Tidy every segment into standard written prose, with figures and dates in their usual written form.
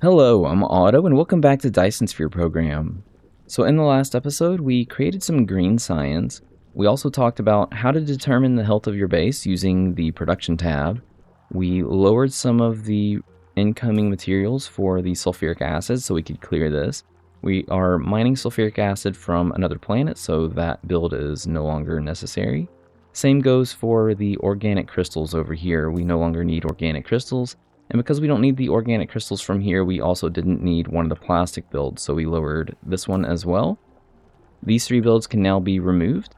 Hello, I'm Otto, and welcome back to Dyson Sphere program. So in the last episode, we created some green science. We also talked about how to determine the health of your base using the production tab. We lowered some of the incoming materials for the sulfuric acid so we could clear this. We are mining sulfuric acid from another planet, so that build is no longer necessary. Same goes for the organic crystals over here. We no longer need organic crystals. And because we don't need the organic crystals from here, we also didn't need one of the plastic builds, so we lowered this one as well. These three builds can now be removed.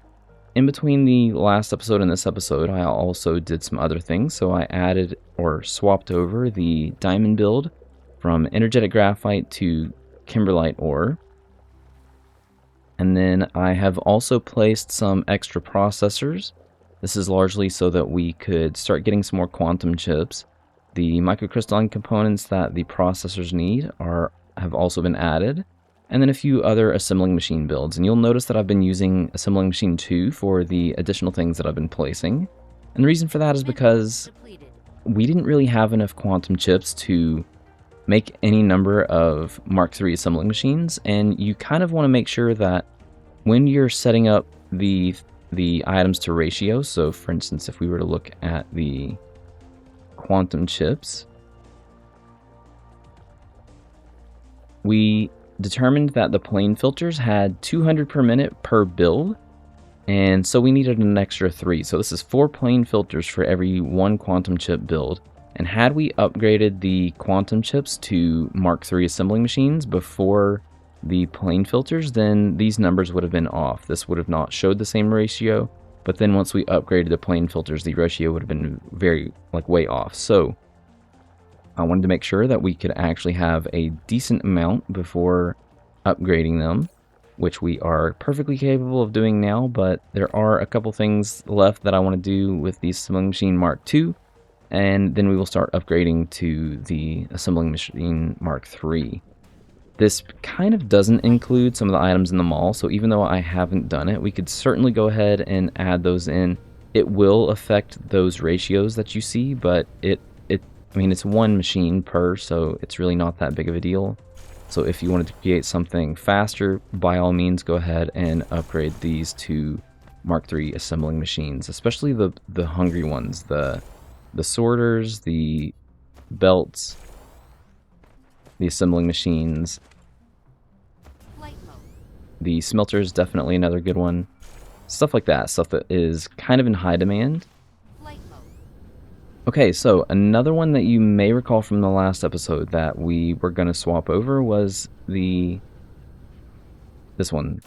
In between the last episode and this episode, I also did some other things, so I added or swapped over the diamond build from energetic graphite to kimberlite ore. And then I have also placed some extra processors. This is largely so that we could start getting some more quantum chips. The microcrystalline components that the processors need have also been added, and then a few other assembling machine builds. And you'll notice that I've been using assembling machine 2 for the additional things that I've been placing. And the reason for that is because we didn't really have enough quantum chips to make any number of Mark III assembling machines, and you kind of want to make sure that when you're setting up the items to ratio, so for instance, if we were to look at the quantum chips, we determined that the plane filters had 200 per minute per build, and so we needed an extra 3. So this is 4 plane filters for every 1 quantum chip build. And had we upgraded the quantum chips to Mark III assembling machines before the plane filters, then these numbers would have been off. This would have not showed the same ratio. But then once we upgraded the plane filters, the ratio would have been way off. So I wanted to make sure that we could actually have a decent amount before upgrading them, which we are perfectly capable of doing now. But there are a couple things left that I want to do with the assembling machine Mark II, and then we will start upgrading to the assembling machine Mark III. This kind of doesn't include some of the items in the mall, so even though I haven't done it, we could certainly go ahead and add those in. It will affect those ratios that you see, but I mean, it's 1 machine per, so it's really not that big of a deal. So if you wanted to create something faster, by all means, go ahead and upgrade these to Mark III assembling machines, especially the hungry ones, the sorters, the belts, the assembling machines. The smelter is definitely another good one. Stuff like that, stuff that is kind of in high demand. Okay, so another one that you may recall from the last episode that we were going to swap over was this one,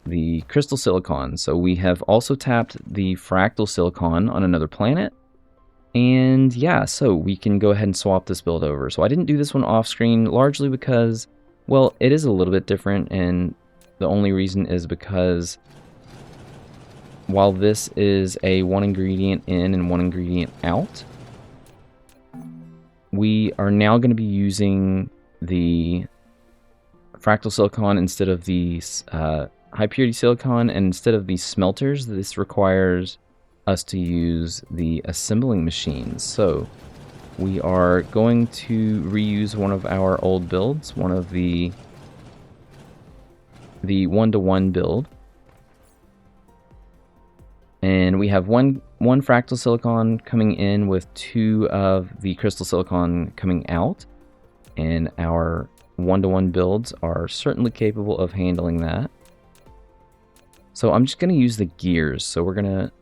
the crystal silicon. So we have also tapped the fractal silicon on another planet. And yeah, so we can go ahead and swap this build over. So I didn't do this one off screen, largely because, well, it is a little bit different, and the only reason is because while this is a 1 ingredient in and 1 ingredient out, we are now going to be using the fractal silicon instead of the high purity silicon, and instead of the smelters, this requires us to use the assembling machines. So we are going to reuse one of our old builds, one of the 1-to-1 build. And we have one fractal silicon coming in with 2 of the crystal silicon coming out. And our 1-to-1 builds are certainly capable of handling that. So I'm just going to use the gears. So we're going to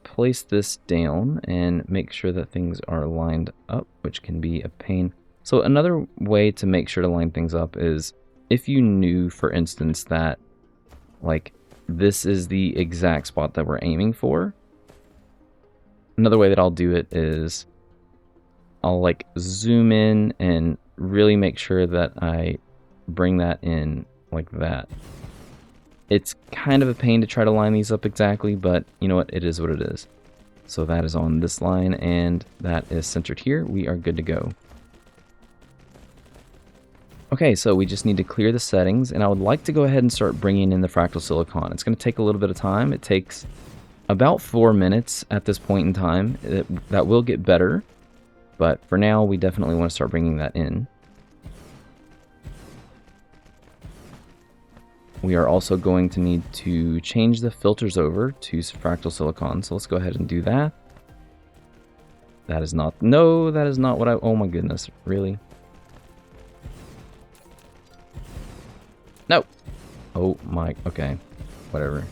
place this down and make sure that things are lined up, which can be a pain. So another way to make sure to line things up is if you knew, for instance, that this is the exact spot that we're aiming for. Another way that I'll do it is I'll zoom in and really make sure that I bring that in like that. It's kind of a pain to try to line these up exactly, but you know what? It is what it is. So that is on this line, and that is centered here. We are good to go. Okay, so we just need to clear the settings, and I would like to go ahead and start bringing in the fractal silicon. It's going to take a little bit of time. It takes about 4 minutes at this point in time. That will get better. But for now, we definitely want to start bringing that in. We are also going to need to change the filters over to fractal silicon. So let's go ahead and do that. That is not, no, that is not what I, oh my goodness, really? No. Oh my, okay, whatever.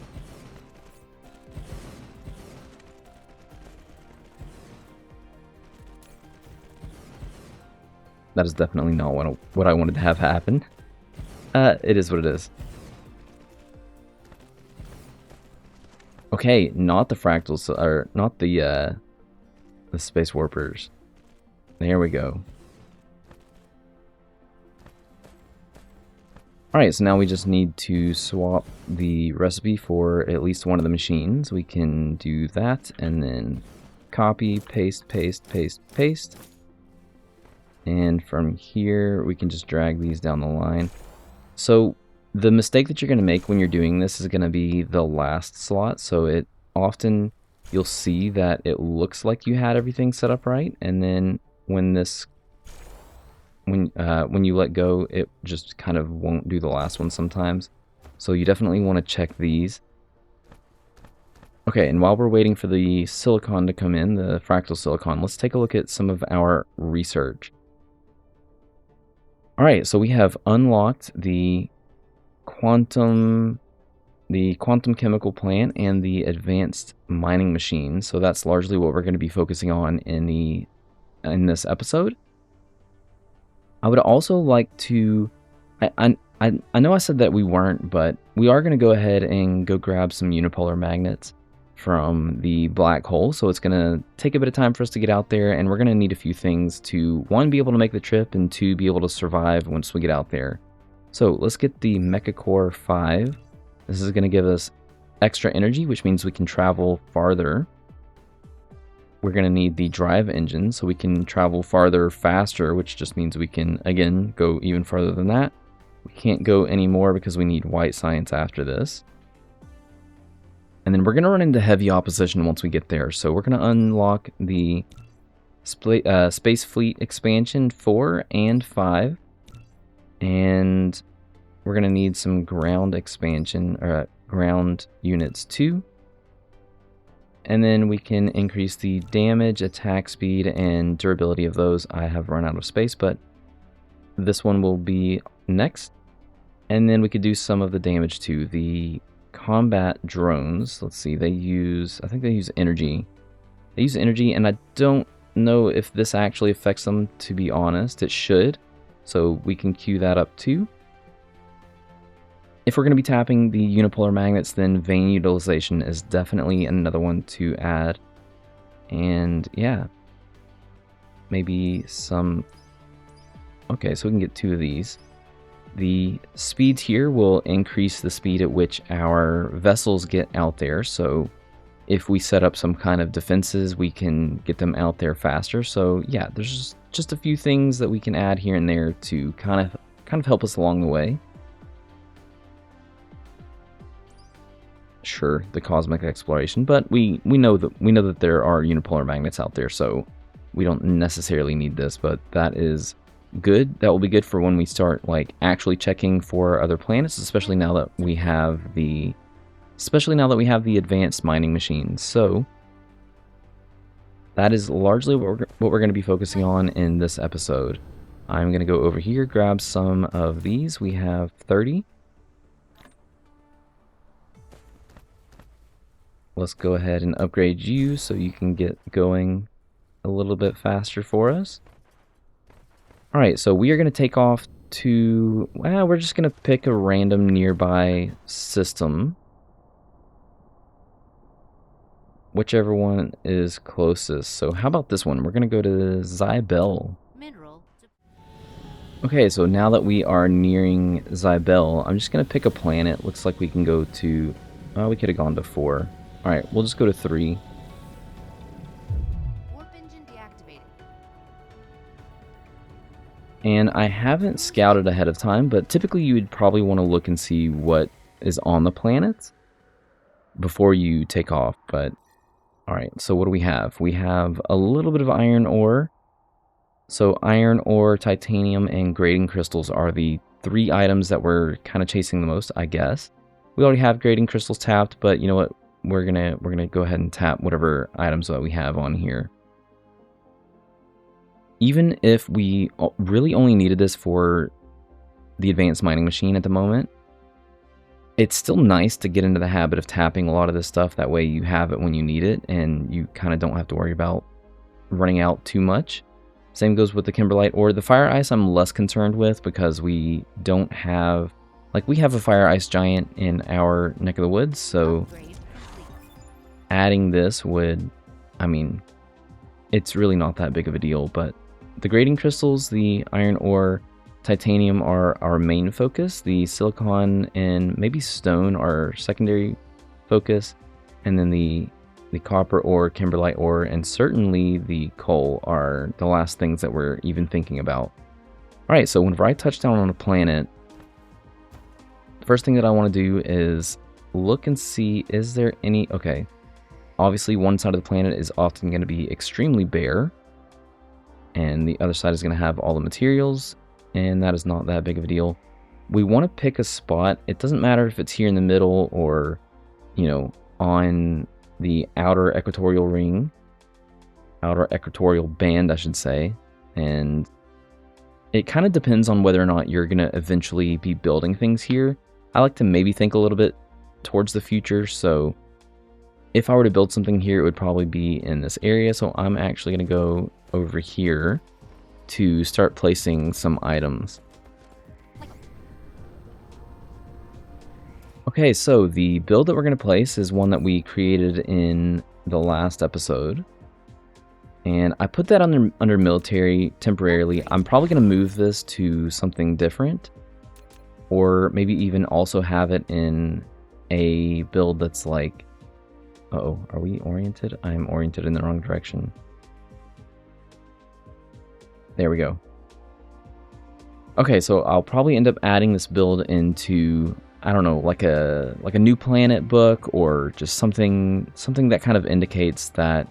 That is definitely not what I wanted to have happen. It is what it is. Okay, not the fractals, or not the space warpers. There we go. Alright, so now we just need to swap the recipe for at least one of the machines. We can do that, and then copy, paste, paste, paste, paste. And from here, we can just drag these down the line. So the mistake that you're going to make when you're doing this is going to be the last slot. So it often, you'll see that it looks like you had everything set up right. And then when this, when you let go, it just kind of won't do the last one sometimes. So you definitely want to check these. Okay, and while we're waiting for the silicon to come in, the fractal silicon, let's take a look at some of our research. Alright, so we have unlocked the quantum chemical plant and the advanced mining machine. So that's largely what we're going to be focusing on in this episode. I would also like to, I know I said that we weren't, but we are going to go ahead and go grab some unipolar magnets from the black hole. So it's going to take a bit of time for us to get out there, and we're going to need a few things to, one, be able to make the trip, and two, be able to survive once we get out there. So let's get the Mecha Core 5. This is going to give us extra energy, which means we can travel farther. We're going to need the drive engine, so we can travel farther faster, which just means we can, again, go even farther than that. We can't go any more because we need white science after this. And then we're going to run into heavy opposition once we get there. So we're going to unlock the Space Fleet Expansion 4 and 5. And we're going to need some ground expansion, or ground units 2. And then we can increase the damage, attack speed, and durability of those. I have run out of space, but this one will be next. And then we could do some of the damage too. The combat drones, let's see, I think they use energy. They use energy, and I don't know if this actually affects them, to be honest. It should. So we can queue that up too. If we're going to be tapping the unipolar magnets, then vein utilization is definitely another one to add. And yeah, maybe some... Okay, so we can get 2 of these. The speeds here will increase the speed at which our vessels get out there. So if we set up some kind of defenses, we can get them out there faster. So yeah, there's just a few things that we can add here and there to kind of help us along the way. Sure, the cosmic exploration, but we know that there are unipolar magnets out there, so we don't necessarily need this, but that is good. That will be good for when we start like actually checking for other planets, especially now that we have the advanced mining machines. So that is largely what we're going to be focusing on in this episode. I'm going to go over here, grab some of these. We have 30. Let's go ahead and upgrade you so you can get going a little bit faster for us. Alright, so we are going to take off to... Well, we're just going to pick a random nearby system. Whichever one is closest. So how about this one? We're going to go to Zibel. Okay, so now that we are nearing Zibel, I'm just going to pick a planet. Looks like we can go to... we could have gone to 4. Alright, we'll just go to 3. Warp engine deactivated. And I haven't scouted ahead of time, but typically you would probably want to look and see what is on the planet before you take off. But alright, so what do we have? We have a little bit of iron ore. So iron ore, titanium, and grating crystals are the 3 items that we're kind of chasing the most, I guess. We already have grating crystals tapped, but you know what? We're gonna go ahead and tap whatever items that we have on here. Even if we really only needed this for the advanced mining machine at the moment, it's still nice to get into the habit of tapping a lot of this stuff. That way you have it when you need it, and you kind of don't have to worry about running out too much. Same goes with the kimberlite ore. The fire ice I'm less concerned with because we don't have, like, we have a fire ice giant in our neck of the woods, so adding this would, I mean, it's really not that big of a deal. But the grating crystals, the iron ore, titanium are our main focus. The silicon and maybe stone are secondary focus, and then the copper ore, kimberlite ore, and certainly the coal are the last things that we're even thinking about. Alright, so whenever I touch down on a planet, the first thing that I want to do is look and see, is there any... Okay, obviously one side of the planet is often going to be extremely bare, and the other side is going to have all the materials, and that is not that big of a deal. We want to pick a spot. It doesn't matter if it's here in the middle or, you know, on the outer equatorial ring, outer equatorial band, I should say. And it kind of depends on whether or not you're going to eventually be building things here. I like to maybe think a little bit towards the future, so if I were to build something here, it would probably be in this area. So I'm actually going to go over here to start placing some items. Okay, so the build that we're going to place is one that we created in the last episode. And I put that under military temporarily. I'm probably going to move this to something different, or maybe even also have it in a build that's like... Uh-oh, are we oriented? I'm oriented in the wrong direction. There we go. Okay, so I'll probably end up adding this build into, I don't know, like a new planet book, or just something that kind of indicates that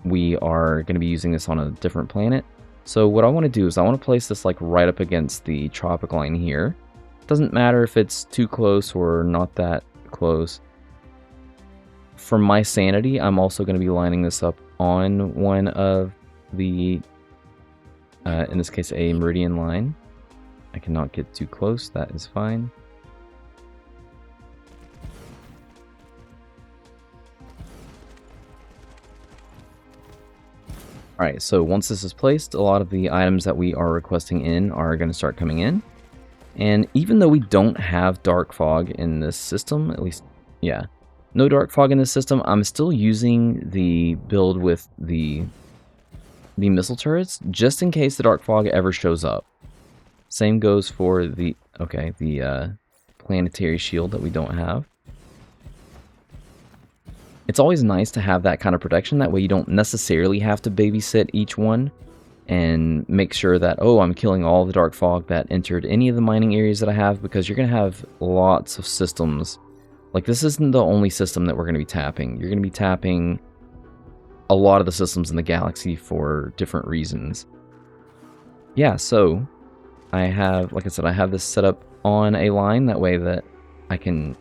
we are going to be using this on a different planet. So what I want to do is I want to place this like right up against the tropic line here. Doesn't matter if it's too close or not that close. For my sanity, I'm also going to be lining this up on one of the, in this case, a meridian line. I cannot get too close, that is fine. Alright, so once this is placed, a lot of the items that we are requesting in are going to start coming in. And even though we don't have dark fog in this system, at least, yeah, no dark fog in this system, I'm still using the build with the missile turrets, just in case the dark fog ever shows up. Same goes for the, okay, the planetary shield that we don't have. It's always nice to have that kind of protection, that way you don't necessarily have to babysit each one and make sure that, oh, I'm killing all the dark fog that entered any of the mining areas that I have, because you're going to have lots of systems. Like, this isn't the only system that we're going to be tapping. You're going to be tapping a lot of the systems in the galaxy for different reasons. Yeah, so I have, like I said, I have this set up on a line, that way that I can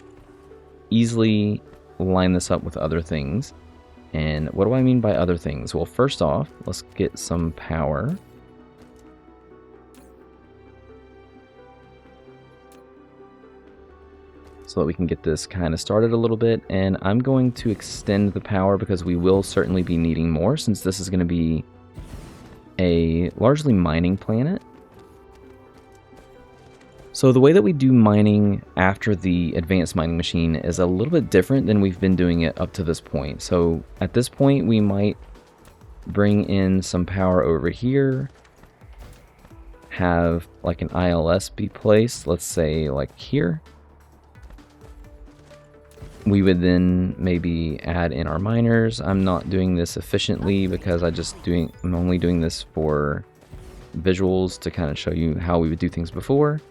easily line this up with other things. And what do I mean by other things? Well, first off, let's get some power. So that we can get this kind of started a little bit. And I'm going to extend the power, because we will certainly be needing more, since this is going to be a largely mining planet. So the way that we do mining after the advanced mining machine is a little bit different than we've been doing it up to this point. So at this point, we might bring in some power over here, have like an ILS be placed, let's say like here. We would then maybe add in our miners. I'm not doing this efficiently because I'm only doing this for visuals to kind of show you how we would do things before.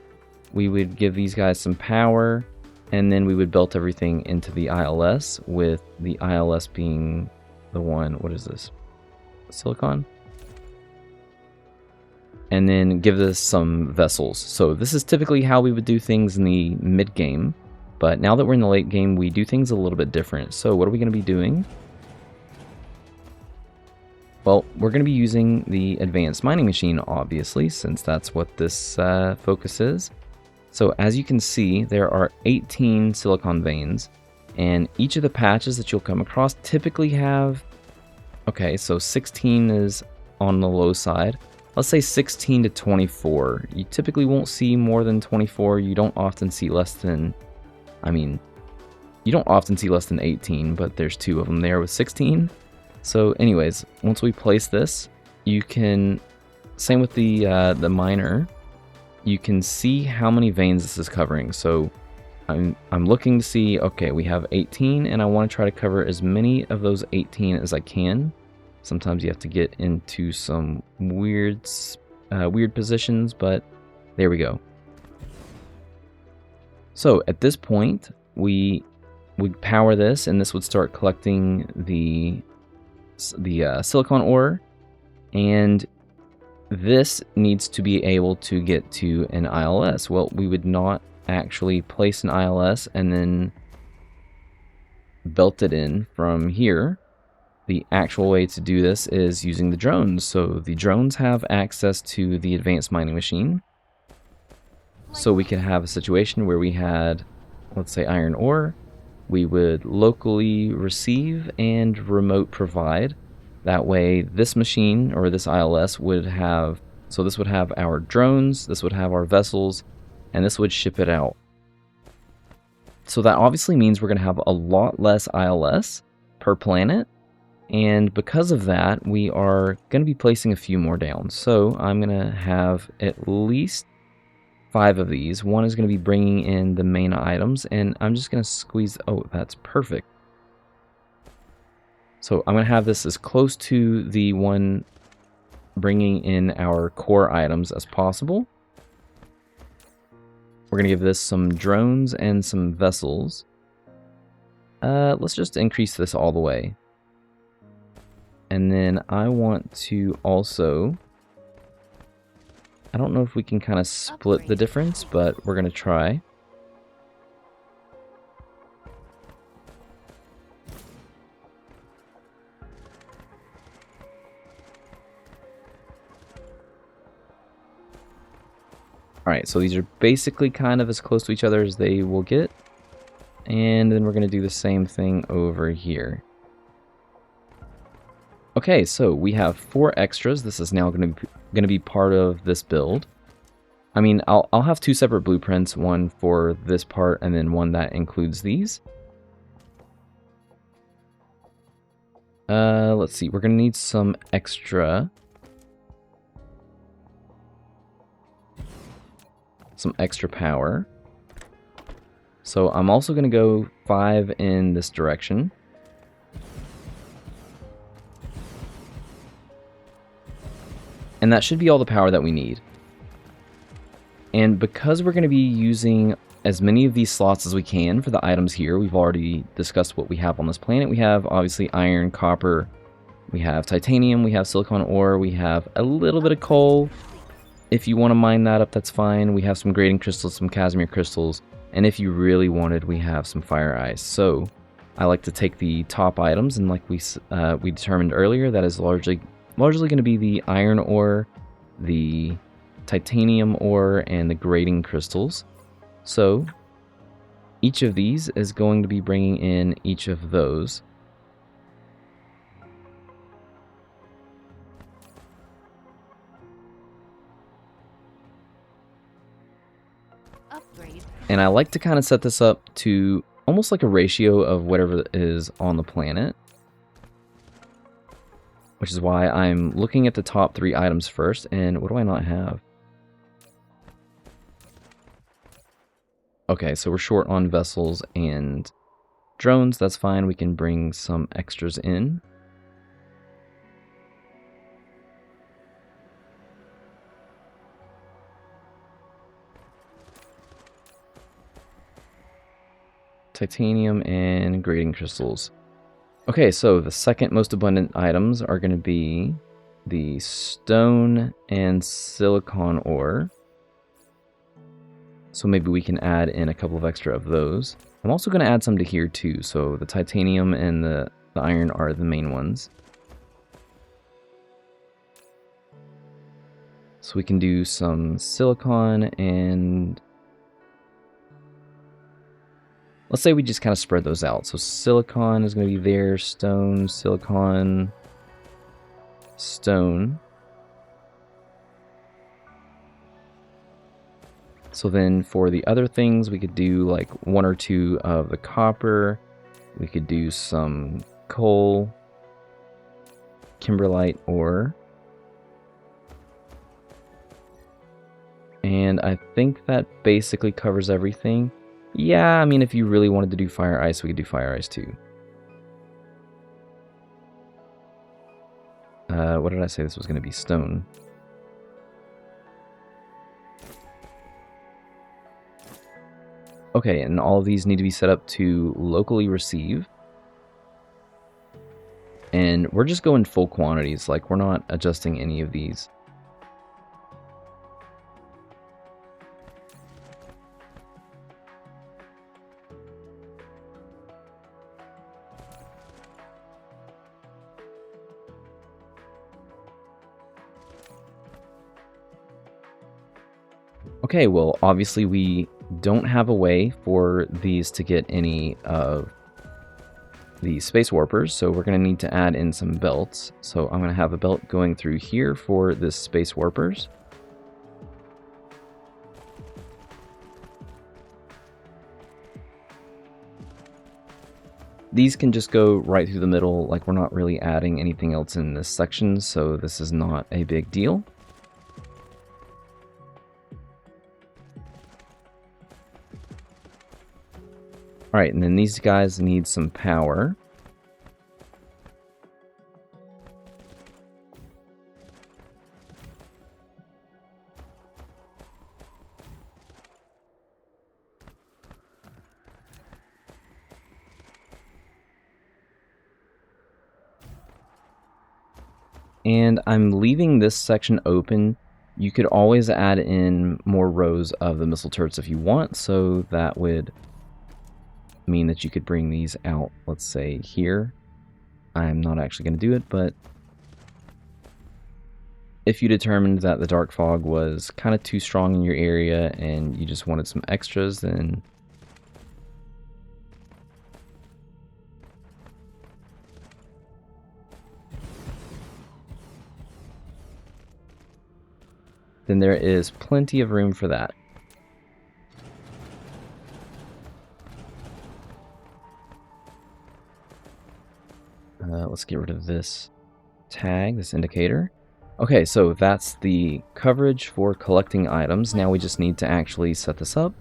We would give these guys some power, and then we would belt everything into the ILS, with the ILS being the one, what is this? Silicon? and then give this some vessels. So this is typically how we would do things in the mid game, but now that we're in the late game, we do things a little bit different. So what are we going to be doing? Well, we're going to be using the advanced mining machine, obviously, since that's what this focus is. So as you can see, there are 18 silicon veins, and each of the patches that you'll come across typically have, okay, so 16 is on the low side. Let's say 16 to 24. You typically won't see more than 24. You don't often see less than, you don't often see less than 18, but there's 2 of them there with 16. So anyways, once we place this, you can, same with the miner, you can see how many veins this is covering. So I'm looking to see, okay, we have 18, and I want to try to cover as many of those 18 as I can. Sometimes you have to get into some weird positions, but there we go. So at this point, we power this, and this would start collecting the silicon ore, and this needs to be able to get to an ILS. Well, we would not actually place an ILS and then belt it in from here. The actual way to do this is using the drones. So the drones have access to the advanced mining machine. So we could have a situation where we had, let's say, iron ore. We would locally receive and remote provide. That way, this machine, or this ILS, would have, so this would have our drones, this would have our vessels, and this would ship it out. So that obviously means we're going to have a lot less ILS per planet, and because of that, we are going to be placing a few more down. So I'm going to have at least 5 of these. One is going to be bringing in the main items, and I'm just going to squeeze, oh, that's perfect. So I'm going to have this as close to the one bringing in our core items as possible. We're going to give this some drones and some vessels. Let's just increase this all the way. And then I want to also, I don't know if we can kind of split the difference, but we're going to try. Alright, so these are basically kind of as close to each other as they will get. And then we're going to do the same thing over here. Okay, so we have 4 extras. This is now going to be part of this build. I mean, I'll have 2 separate blueprints, one for this part and then one that includes these. Let's see, we're going to need some extra power. So I'm also going to go 5 in this direction. And that should be all the power that we need. And because we're going to be using as many of these slots as we can for the items here, we've already discussed what we have on this planet. We have obviously iron, copper, we have titanium, we have silicon ore, we have a little bit of coal. If you want to mine that up, that's fine. We have some grating crystals, some casimir crystals, and if you really wanted, we have some fire ice. So I like to take the top items, and like we determined earlier, that is largely going to be the iron ore, the titanium ore, and the grating crystals. So each of these is going to be bringing in each of those. And I like to kind of set this up to almost like a ratio of whatever is on the planet. Which is why I'm looking at the top 3 items first. And what do I not have? Okay, so we're short on vessels and drones. That's fine. We can bring some extras in. Titanium and grating crystals. Okay, so the second most abundant items are going to be the stone and silicon ore. So maybe we can add in a couple of extra of those. I'm also going to add some to here too. So the titanium and the iron are the main ones. So we can do some silicon and let's say we just kind of spread those out. So silicon is going to be there, stone, silicon, stone. So then for the other things, we could do like 1 or 2 of the copper. We could do some coal, kimberlite ore. And I think that basically covers everything. Yeah, I mean, if you really wanted to do fire ice, we could do fire ice too. What did I say this was going to be? Stone. Okay, and all of these need to be set up to locally receive. And we're just going full quantities, like we're not adjusting any of these. Okay, well, obviously we don't have a way for these to get any of the space warpers, so we're going to need to add in some belts. So I'm going to have a belt going through here for the space warpers. These can just go right through the middle, like we're not really adding anything else in this section, so this is not a big deal. Alright, and then these guys need some power. And I'm leaving this section open. You could always add in more rows of the missile turrets if you want, so that would mean that you could bring these out, let's say here. I'm not actually going to do it, but if you determined that the dark fog was kind of too strong in your area and you just wanted some extras, then there is plenty of room for that. Let's get rid of this tag, this indicator. Okay, so that's the coverage for collecting items. Now we just need to actually set this up.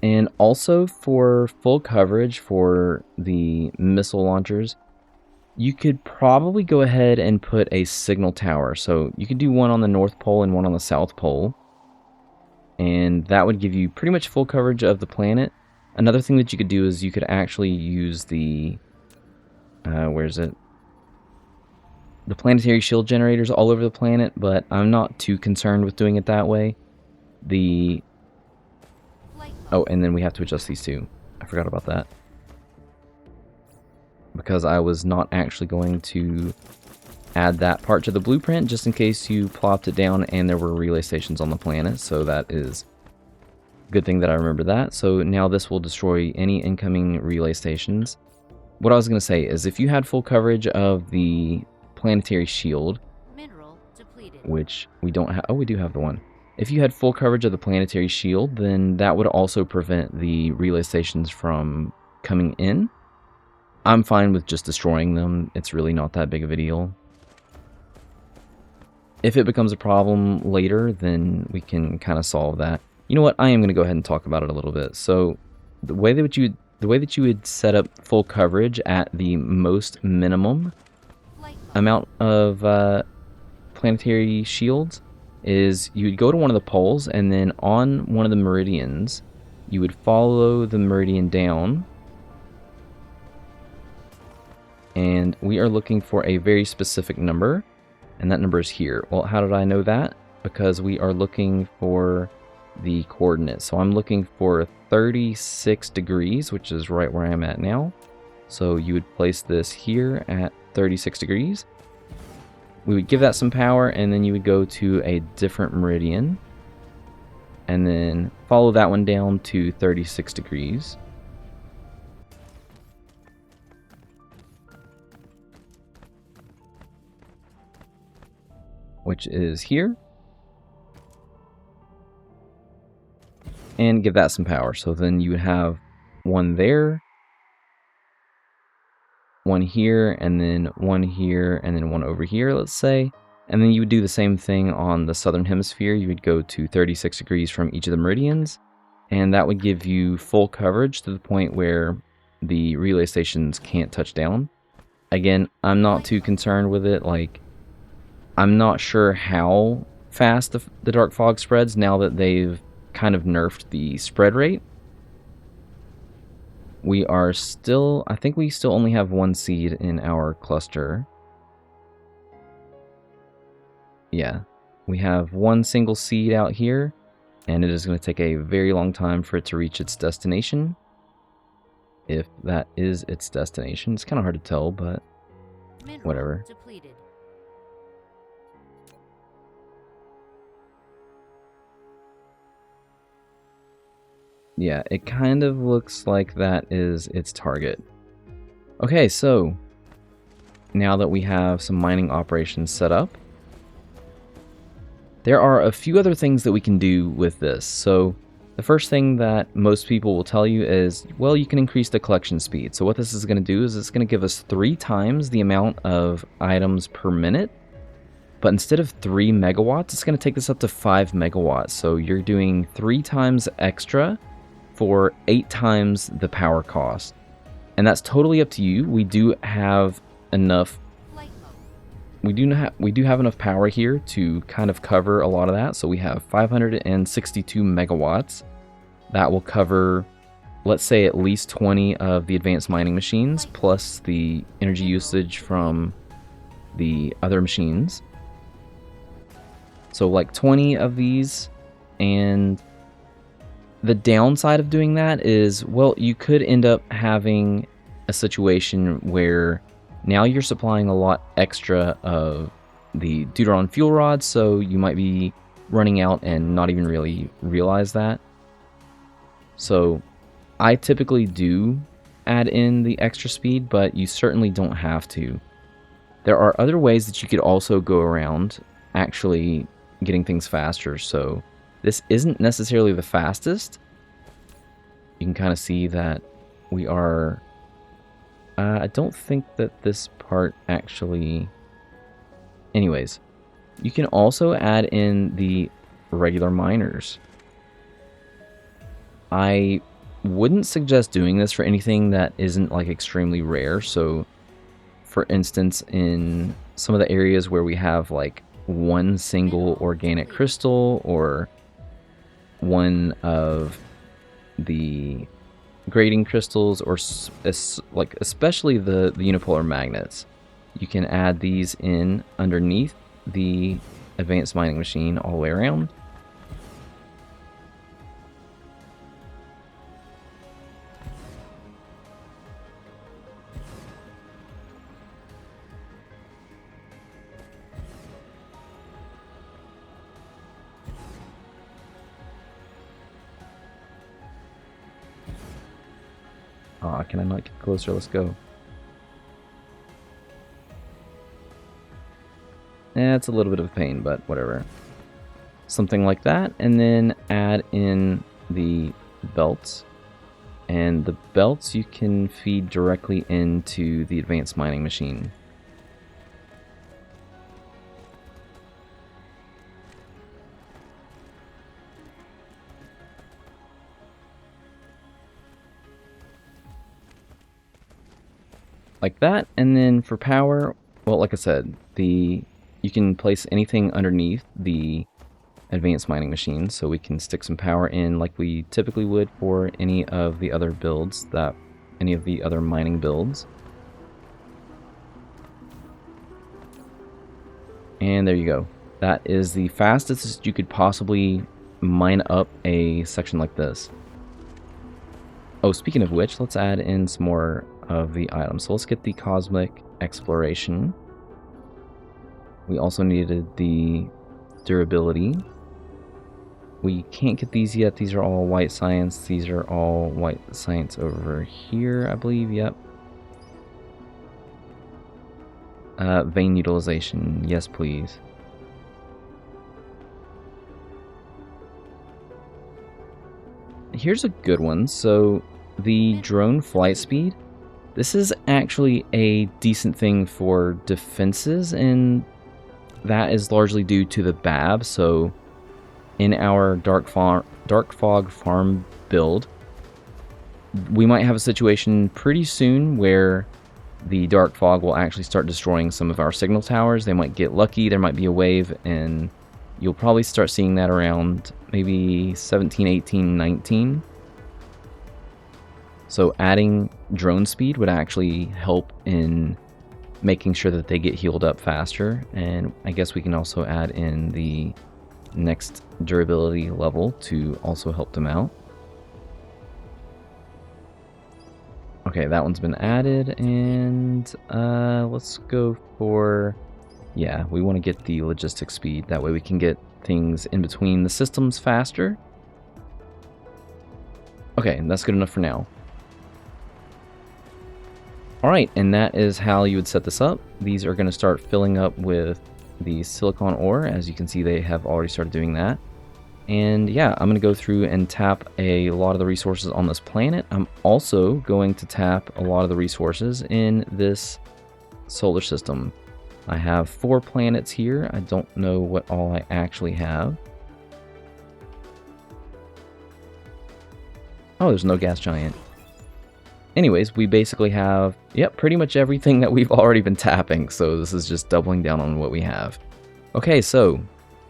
And also for full coverage for the missile launchers, you could probably go ahead and put a signal tower. So you could do one on the North Pole and one on the South Pole. And that would give you pretty much full coverage of the planet. Another thing that you could do is you could actually use the, where is it? The planetary shield generators all over the planet, but I'm not too concerned with doing it that way. Oh, and then we have to adjust these too. I forgot about that. Because I was not actually going to add that part to the blueprint, just in case you plopped it down and there were relay stations on the planet, so that is a good thing that I remember that. So now this will destroy any incoming relay stations. What I was going to say is if you had full coverage of the planetary shield, which we don't have, oh, we do have the one. If you had full coverage of the planetary shield, then that would also prevent the relay stations from coming in. I'm fine with just destroying them. It's really not that big of a deal. If it becomes a problem later, then we can kind of solve that. You know what? I am going to go ahead and talk about it a little bit. So the way that you would set up full coverage at the most minimum amount of planetary shields is you would go to one of the poles, and then on one of the meridians, you would follow the meridian down, and we are looking for a very specific number, and that number is here. Well, how did I know that? Because we are looking for the coordinates. So I'm looking for 36 degrees, which is right where I'm at now. So you would place this here at 36 degrees. We would give that some power, and then you would go to a different meridian, and then follow that one down to 36 degrees. Which is here. And give that some power. So then you would have one there, one here, and then one here, and then one over here, let's say. And then you would do the same thing on the southern hemisphere. You would go to 36 degrees from each of the meridians, and that would give you full coverage to the point where the relay stations can't touch down. Again, I'm not too concerned with it. Like, I'm not sure how fast the dark fog spreads now that they've kind of nerfed the spread rate. We are still, I think we still only have one seed in our cluster. Yeah, we have one single seed out here, and it is going to take a very long time for it to reach its destination. If that is its destination. It's kind of hard to tell, but whatever. Depleted. Yeah, it kind of looks like that is its target. Okay, so now that we have some mining operations set up, there are a few other things that we can do with this. So the first thing that most people will tell you is, well, you can increase the collection speed. So what this is going to do is it's going to give us 3 times the amount of items per minute. But instead of 3 megawatts, it's going to take this up to 5 megawatts. So you're doing 3 times extra for 8 times the power cost. And that's totally up to you. We do have enough we do have enough power here to kind of cover a lot of that. So we have 562 megawatts. That will cover, let's say, at least 20 of the advanced mining machines, plus the energy usage from the other machines. So like 20 of these, and the downside of doing that is, well, you could end up having a situation where now you're supplying a lot extra of the Deuteron fuel rods, so you might be running out and not even really realize that. So I typically do add in the extra speed, but you certainly don't have to. There are other ways that you could also go around actually getting things faster. So this isn't necessarily the fastest. You can kind of see that we are... I don't think that this part actually... Anyways, you can also add in the regular miners. I wouldn't suggest doing this for anything that isn't like extremely rare. So, for instance, in some of the areas where we have like one single organic crystal or one of the grating crystals, or like especially the unipolar magnets, you can add these in underneath the advanced mining machine all the way around. Can I not get closer? Let's go. It's a little bit of a pain, but whatever. Something like that, and then add in the belts. And the belts you can feed directly into the advanced mining machine. Like that, and then for power, well, like I said, you can place anything underneath the advanced mining machine, so we can stick some power in like we typically would for any of the other builds, any of the other mining builds. And there you go. That is the fastest you could possibly mine up a section like this. Oh, speaking of which, let's add in some more of the items. So let's get the cosmic exploration. We also needed the durability. We can't get these yet. These are all white science. These are all white science over here, I believe. Yep. Vein utilization. Yes, please. Here's a good one. So the drone flight speed. This is actually a decent thing for defenses, and that is largely due to the BAB. So in our dark fog farm build, we might have a situation pretty soon where the dark fog will actually start destroying some of our signal towers. They might get lucky, there might be a wave, and you'll probably start seeing that around maybe 17, 18, 19. So adding drone speed would actually help in making sure that they get healed up faster. And I guess we can also add in the next durability level to also help them out. Okay, that one's been added, and let's go for, yeah, we want to get the logistic speed. That way we can get things in between the systems faster. Okay, that's good enough for now. Alright, and that is how you would set this up. These are going to start filling up with the silicon ore. As you can see, they have already started doing that. And yeah, I'm going to go through and tap a lot of the resources on this planet. I'm also going to tap a lot of the resources in this solar system. I have 4 planets here. I don't know what all I actually have. Oh, there's no gas giant. Anyways, we basically have, yep, pretty much everything that we've already been tapping. So this is just doubling down on what we have. Okay, so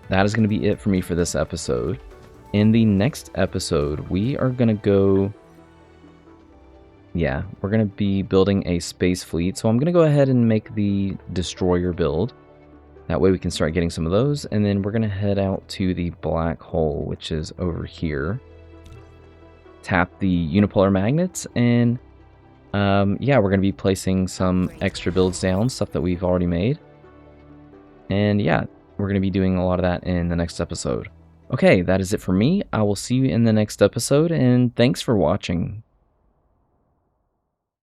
that is going to be it for me for this episode. In the next episode, we are going to go... Yeah, we're going to be building a space fleet. So I'm going to go ahead and make the destroyer build. That way we can start getting some of those. And then we're going to head out to the black hole, which is over here. Tap the unipolar magnets. And yeah, we're going to be placing some extra builds down, stuff that we've already made. And yeah, we're going to be doing a lot of that in the next episode. Okay, that is it for me. I will see you in the next episode, and thanks for watching.